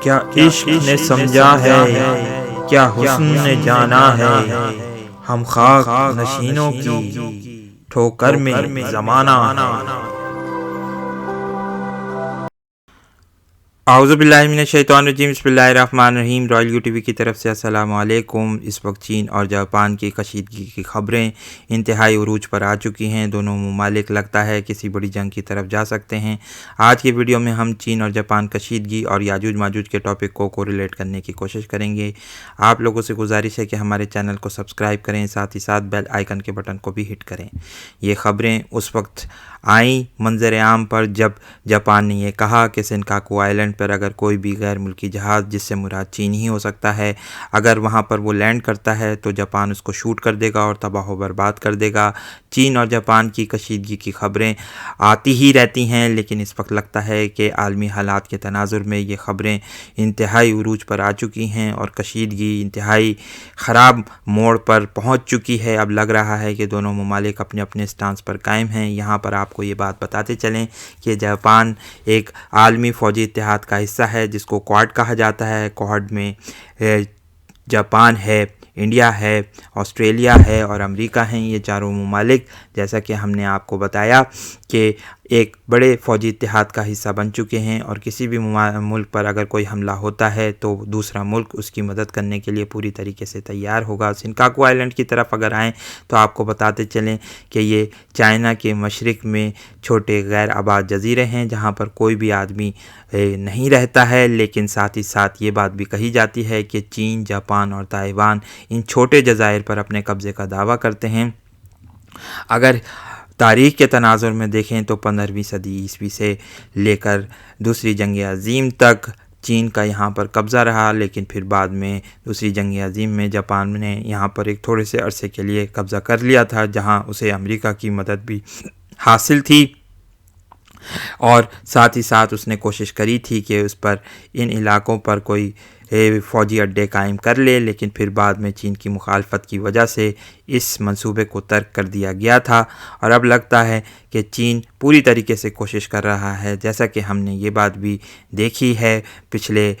کیا عشق نے سمجھا ہے، کیا حسن نے جانا ہے، ہم خاک نشینوں کی ٹھوکر میں زمانہ ہے۔ اعوذ باللہ من الشیطان الرجیم، بسم اللہ الرحمن الرحیم۔ رائل یو ٹی وی کی طرف سے السلام علیکم۔ اس وقت چین اور جاپان کی کشیدگی کی خبریں انتہائی عروج پر آ چکی ہیں۔ دونوں ممالک لگتا ہے کسی بڑی جنگ کی طرف جا سکتے ہیں۔ آج کی ویڈیو میں ہم چین اور جاپان کشیدگی اور یاجوج ماجوج کے ٹاپک کو ریلیٹ کرنے کی کوشش کریں گے۔ آپ لوگوں سے گزارش ہے کہ ہمارے چینل کو سبسکرائب کریں، ساتھ ہی ساتھ بیل آئیکن کے بٹن کو بھی ہٹ کریں۔ یہ خبریں اس وقت آئیں منظر عام پر جب جاپان نے یہ کہا کہ سینکاکو آئلینڈ پر اگر کوئی بھی غیر ملکی جہاز، جس سے مراد چین ہی ہو سکتا ہے، اگر وہاں پر وہ لینڈ کرتا ہے تو جاپان اس کو شوٹ کر دے گا اور تباہ و برباد کر دے گا۔ چین اور جاپان کی کشیدگی کی خبریں آتی ہی رہتی ہیں، لیکن اس وقت لگتا ہے کہ عالمی حالات کے تناظر میں یہ خبریں انتہائی عروج پر آ چکی ہیں اور کشیدگی انتہائی خراب موڑ پر پہنچ چکی ہے۔ اب لگ رہا ہے کہ دونوں ممالک اپنے اپنے سٹانس پر قائم ہیں۔ یہاں پر آپ کو یہ بات بتاتے چلیں کہ جاپان ایک عالمی فوجی اتحاد کا حصہ ہے جس کو کوڈ کہا جاتا ہے۔ کوڈ میں جاپان ہے، انڈیا ہے، آسٹریلیا ہے اور امریکہ ہیں۔ یہ چاروں ممالک جیسا کہ ہم نے آپ کو بتایا کہ ایک بڑے فوجی اتحاد کا حصہ بن چکے ہیں، اور کسی بھی ملک پر اگر کوئی حملہ ہوتا ہے تو دوسرا ملک اس کی مدد کرنے کے لیے پوری طریقے سے تیار ہوگا۔ سینکاکو آئلینڈ کی طرف اگر آئیں تو آپ کو بتاتے چلیں کہ یہ چائنا کے مشرق میں چھوٹے غیر آباد جزیرے ہیں جہاں پر کوئی بھی آدمی نہیں رہتا ہے، لیکن ساتھ ہی ساتھ یہ بات بھی کہی جاتی ہے کہ چین، جاپان اور تائیوان ان چھوٹے جزائر پر اپنے قبضے کا دعویٰ کرتے ہیں۔ اگر تاریخ کے تناظر میں دیکھیں تو 15ویں صدی عیسوی سے لے کر دوسری جنگ عظیم تک چین کا یہاں پر قبضہ رہا، لیکن پھر بعد میں دوسری جنگ عظیم میں جاپان نے یہاں پر ایک تھوڑے سے عرصے کے لیے قبضہ کر لیا تھا، جہاں اسے امریکہ کی مدد بھی حاصل تھی، اور ساتھ ہی ساتھ اس نے کوشش کری تھی کہ اس پر ان علاقوں پر کوئی فوجی اڈے قائم کر لے، لیکن پھر بعد میں چین کی مخالفت کی وجہ سے اس منصوبے کو ترک کر دیا گیا تھا۔ اور اب لگتا ہے کہ چین پوری طریقے سے کوشش کر رہا ہے، جیسا کہ ہم نے یہ بات بھی دیکھی ہے پچھلے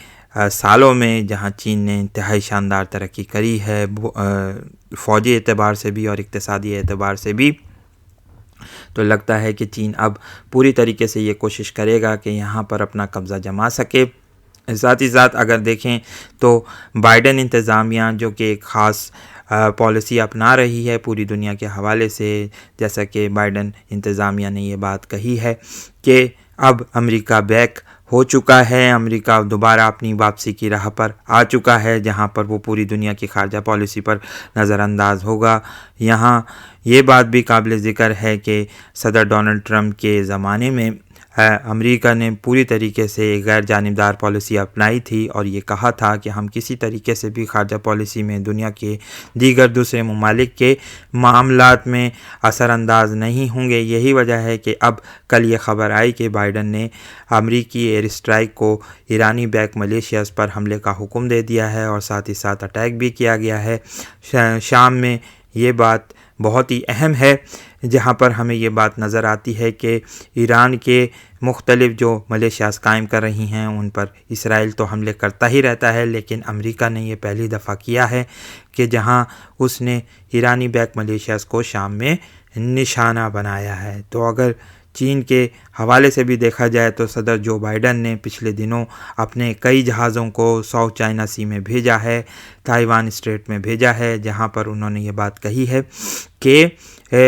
سالوں میں، جہاں چین نے انتہائی شاندار ترقی کری ہے فوجی اعتبار سے بھی اور اقتصادی اعتبار سے بھی۔ تو لگتا ہے کہ چین اب پوری طریقے سے یہ کوشش کرے گا کہ یہاں پر اپنا قبضہ جما سکے۔ ساتھ ہی ساتھ اگر دیکھیں تو بائیڈن انتظامیہ جو کہ ایک خاص پالیسی اپنا رہی ہے پوری دنیا کے حوالے سے، جیسا کہ بائیڈن انتظامیہ نے یہ بات کہی ہے کہ اب امریکہ بیک ہو چکا ہے، امریکہ دوبارہ اپنی واپسی کی راہ پر آ چکا ہے، جہاں پر وہ پوری دنیا کی خارجہ پالیسی پر نظر انداز ہوگا۔ یہاں یہ بات بھی قابل ذکر ہے کہ صدر ڈونلڈ ٹرمپ کے زمانے میں امریکہ نے پوری طریقے سے غیر جانبدار پالیسی اپنائی تھی، اور یہ کہا تھا کہ ہم کسی طریقے سے بھی خارجہ پالیسی میں دنیا کے دیگر دوسرے ممالک کے معاملات میں اثر انداز نہیں ہوں گے۔ یہی وجہ ہے کہ اب کل یہ خبر آئی کہ بائیڈن نے امریکی ایئر اسٹرائک کو ایرانی بیک ملیشیاز پر حملے کا حکم دے دیا ہے، اور ساتھ ہی ساتھ اٹیک بھی کیا گیا ہے شام میں۔ یہ بات بہت ہی اہم ہے، جہاں پر ہمیں یہ بات نظر آتی ہے کہ ایران کے مختلف جو ملیشیاز قائم کر رہی ہیں ان پر اسرائیل تو حملے کرتا ہی رہتا ہے، لیکن امریکہ نے یہ پہلی دفعہ کیا ہے کہ جہاں اس نے ایرانی بیک ملیشیاز کو شام میں نشانہ بنایا ہے۔ تو اگر چین کے حوالے سے بھی دیکھا جائے تو صدر جو بائیڈن نے پچھلے دنوں اپنے کئی جہازوں کو ساؤتھ چائنا سی میں بھیجا ہے، تائیوان اسٹریٹ میں بھیجا ہے، جہاں پر انہوں نے یہ بات کہی ہے کہ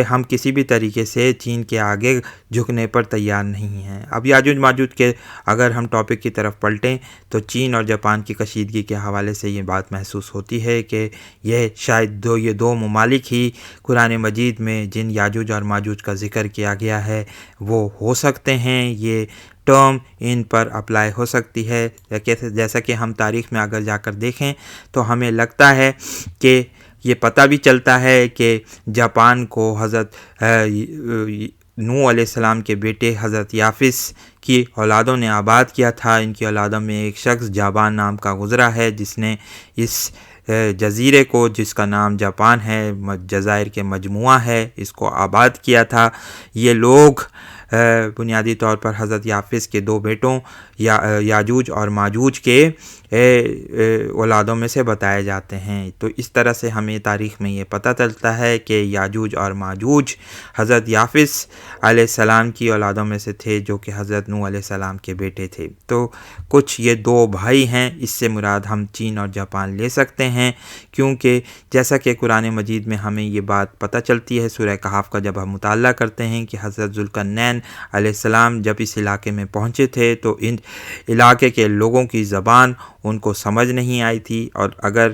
ہم کسی بھی طریقے سے چین کے آگے جھکنے پر تیار نہیں ہیں۔ اب یاجوج ماجوج کے اگر ہم ٹاپک کی طرف پلٹیں تو چین اور جاپان کی کشیدگی کے حوالے سے یہ بات محسوس ہوتی ہے کہ یہ شاید یہ دو ممالک ہی قرآن مجید میں جن یاجوج اور ماجوج کا ذکر کیا گیا ہے وہ ہو سکتے ہیں، یہ ٹرم ان پر اپلائی ہو سکتی ہے۔ جیسا کہ ہم تاریخ میں اگر جا کر دیکھیں تو ہمیں لگتا ہے کہ یہ پتہ بھی چلتا ہے کہ جاپان کو حضرت نوح علیہ السلام کے بیٹے حضرت یافس کی اولادوں نے آباد کیا تھا۔ ان کی اولادوں میں ایک شخص جابان نام کا گزرا ہے جس نے اس جزیرے کو، جس کا نام جاپان ہے، جزائر کے مجموعہ ہے، اس کو آباد کیا تھا۔ یہ لوگ بنیادی طور پر حضرت یافس کے 2 بیٹوں یاجوج اور ماجوج کے اولادوں میں سے بتائے جاتے ہیں۔ تو اس طرح سے ہمیں تاریخ میں یہ پتہ چلتا ہے کہ یاجوج اور ماجوج حضرت یافس علیہ السلام کی اولادوں میں سے تھے، جو کہ حضرت نوح علیہ السلام کے بیٹے تھے۔ تو کچھ یہ 2 بھائی ہیں، اس سے مراد ہم چین اور جاپان لے سکتے ہیں، کیونکہ جیسا کہ قرآن مجید میں ہمیں یہ بات پتہ چلتی ہے سورہ کہف کا جب ہم مطالعہ کرتے ہیں کہ حضرت ذوالقرنین علیہ السلام جب اس علاقے میں پہنچے تھے تو ان علاقے کے لوگوں کی زبان ان کو سمجھ نہیں آئی تھی، اور اگر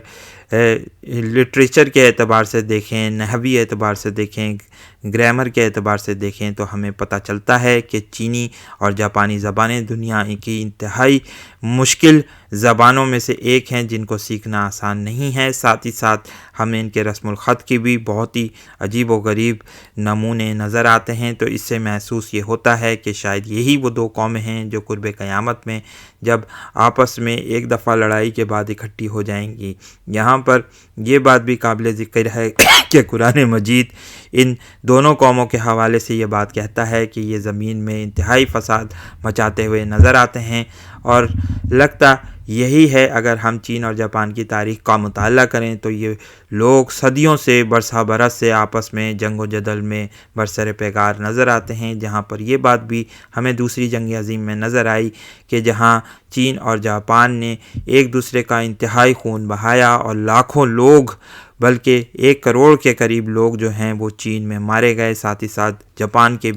لٹریچر کے اعتبار سے دیکھیں، نحوی اعتبار سے دیکھیں، گرامر کے اعتبار سے دیکھیں تو ہمیں پتہ چلتا ہے کہ چینی اور جاپانی زبانیں دنیا کی انتہائی مشکل زبانوں میں سے ایک ہیں، جن کو سیکھنا آسان نہیں ہے۔ ساتھ ہی ساتھ ہمیں ان کے رسم الخط کی بھی بہت ہی عجیب و غریب نمونے نظر آتے ہیں، تو اس سے محسوس یہ ہوتا ہے کہ شاید یہی وہ 2 قومیں ہیں جو قرب قیامت میں جب آپس میں ایک دفعہ لڑائی کے بعد اکٹھی ہو جائیں گی۔ یہاں پر یہ بات بھی قابل ذکر ہے کہ قرآن مجید ان دونوں قوموں کے حوالے سے یہ بات کہتا ہے کہ یہ زمین میں انتہائی فساد مچاتے ہوئے نظر آتے ہیں، اور لگتا یہی ہے اگر ہم چین اور جاپان کی تاریخ کا مطالعہ کریں تو یہ لوگ صدیوں سے برسہ برس سے آپس میں جنگ و جدل میں برسر پیکار نظر آتے ہیں، جہاں پر یہ بات بھی ہمیں دوسری جنگ عظیم میں نظر آئی کہ جہاں چین اور جاپان نے ایک دوسرے کا انتہائی خون بہایا اور لاکھوں لوگ بلکہ 1 کروڑ کے قریب لوگ جو ہیں وہ چین میں مارے گئے، ساتھ ہی ساتھ جاپان کے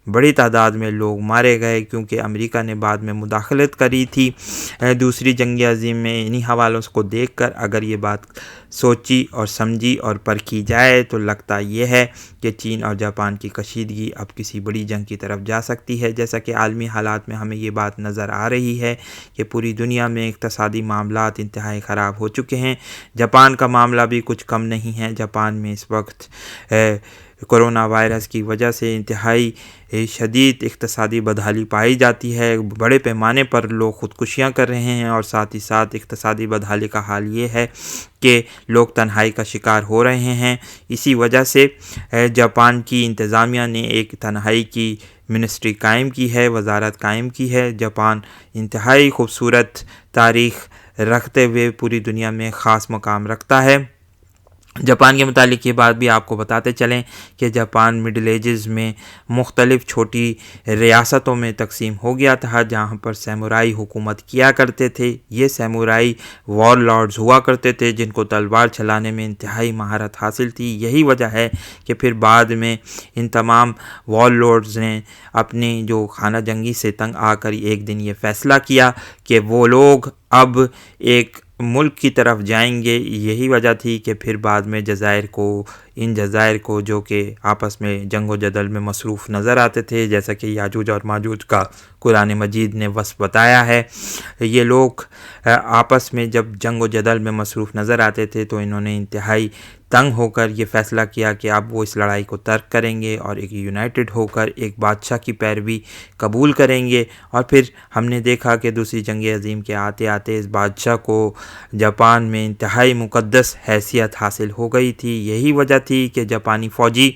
بڑی تعداد میں لوگ مارے گئے، کیونکہ امریکہ نے بعد میں مداخلت کری تھی دوسری جنگ عظیم میں۔ انہی حوالوں کو دیکھ کر اگر یہ بات سوچی اور سمجھی اور پرکھی جائے تو لگتا یہ ہے کہ چین اور جاپان کی کشیدگی اب کسی بڑی جنگ کی طرف جا سکتی ہے، جیسا کہ عالمی حالات میں ہمیں یہ بات نظر آ رہی ہے کہ پوری دنیا میں اقتصادی معاملات انتہائی خراب ہو چکے ہیں۔ جاپان کا معاملہ بھی کچھ کم نہیں ہے، جاپان میں اس وقت کرونا وائرس کی وجہ سے انتہائی شدید اقتصادی بدحالی پائی جاتی ہے، بڑے پیمانے پر لوگ خودکشیاں کر رہے ہیں، اور ساتھ ہی ساتھ اقتصادی بدحالی کا حال یہ ہے کہ لوگ تنہائی کا شکار ہو رہے ہیں۔ اسی وجہ سے جاپان کی انتظامیہ نے ایک تنہائی کی منسٹری قائم کی ہے، وزارت قائم کی ہے۔ جاپان انتہائی خوبصورت تاریخ رکھتے ہوئے پوری دنیا میں خاص مقام رکھتا ہے۔ جاپان کے متعلق یہ بات بھی آپ کو بتاتے چلیں کہ جاپان مڈل ایجز میں مختلف چھوٹی ریاستوں میں تقسیم ہو گیا تھا، جہاں پر سیمورائی حکومت کیا کرتے تھے۔ یہ سیمورائی وار لارڈز ہوا کرتے تھے جن کو تلوار چلانے میں انتہائی مہارت حاصل تھی۔ یہی وجہ ہے کہ پھر بعد میں ان تمام وار لارڈز نے اپنی جو خانہ جنگی سے تنگ آ کر ایک دن یہ فیصلہ کیا کہ وہ لوگ اب ایک ملک کی طرف جائیں گے۔ یہی وجہ تھی کہ پھر بعد میں ان جزائر کو جو کہ آپس میں جنگ و جدل میں مصروف نظر آتے تھے، جیسا کہ یاجوج اور ماجوج کا قرآن مجید نے وصف بتایا ہے، یہ لوگ آپس میں جب جنگ و جدل میں مصروف نظر آتے تھے تو انہوں نے انتہائی تنگ ہو کر یہ فیصلہ کیا کہ اب وہ اس لڑائی کو ترک کریں گے اور ایک یونائٹڈ ہو کر ایک بادشاہ کی پیروی قبول کریں گے۔ اور پھر ہم نے دیکھا کہ دوسری جنگ عظیم کے آتے آتے اس بادشاہ کو جاپان میں انتہائی مقدس حیثیت حاصل ہو گئی تھی۔ یہی وجہ تھی کہ جاپانی فوجی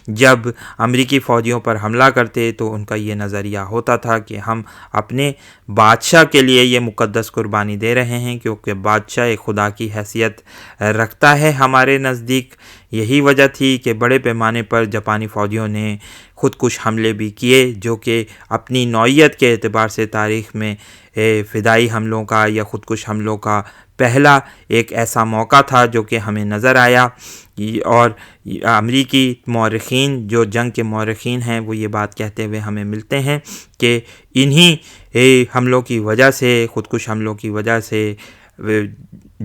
جب امریکی فوجیوں پر حملہ کرتے تو ان کا یہ نظریہ ہوتا تھا کہ ہم اپنے بادشاہ کے لیے یہ مقدس قربانی دے رہے ہیں، کیونکہ بادشاہ ایک خدا کی حیثیت رکھتا ہے ہمارے نزدیک۔ یہی وجہ تھی کہ بڑے پیمانے پر جاپانی فوجیوں نے خودکش حملے بھی کیے، جو کہ اپنی نوعیت کے اعتبار سے تاریخ میں فدائی حملوں کا یا خودکش حملوں کا پہلا ایک ایسا موقع تھا جو کہ ہمیں نظر آیا۔ اور امریکی مورخین جو جنگ کے مورخین ہیں وہ یہ بات کہتے ہوئے ہمیں ملتے ہیں کہ انہی حملوں کی وجہ سے، خودکش حملوں کی وجہ سے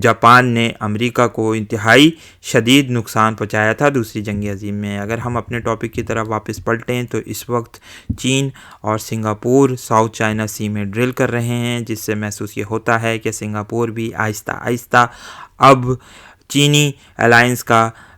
جاپان نے امریکہ کو انتہائی شدید نقصان پہنچایا تھا دوسری جنگ عظیم میں۔ اگر ہم اپنے ٹاپک کی طرف واپس پلٹیں تو اس وقت چین اور سنگاپور ساؤتھ چائنا سی میں ڈرل کر رہے ہیں، جس سے محسوس یہ ہوتا ہے کہ سنگاپور بھی آہستہ آہستہ اب چینی الائنس کا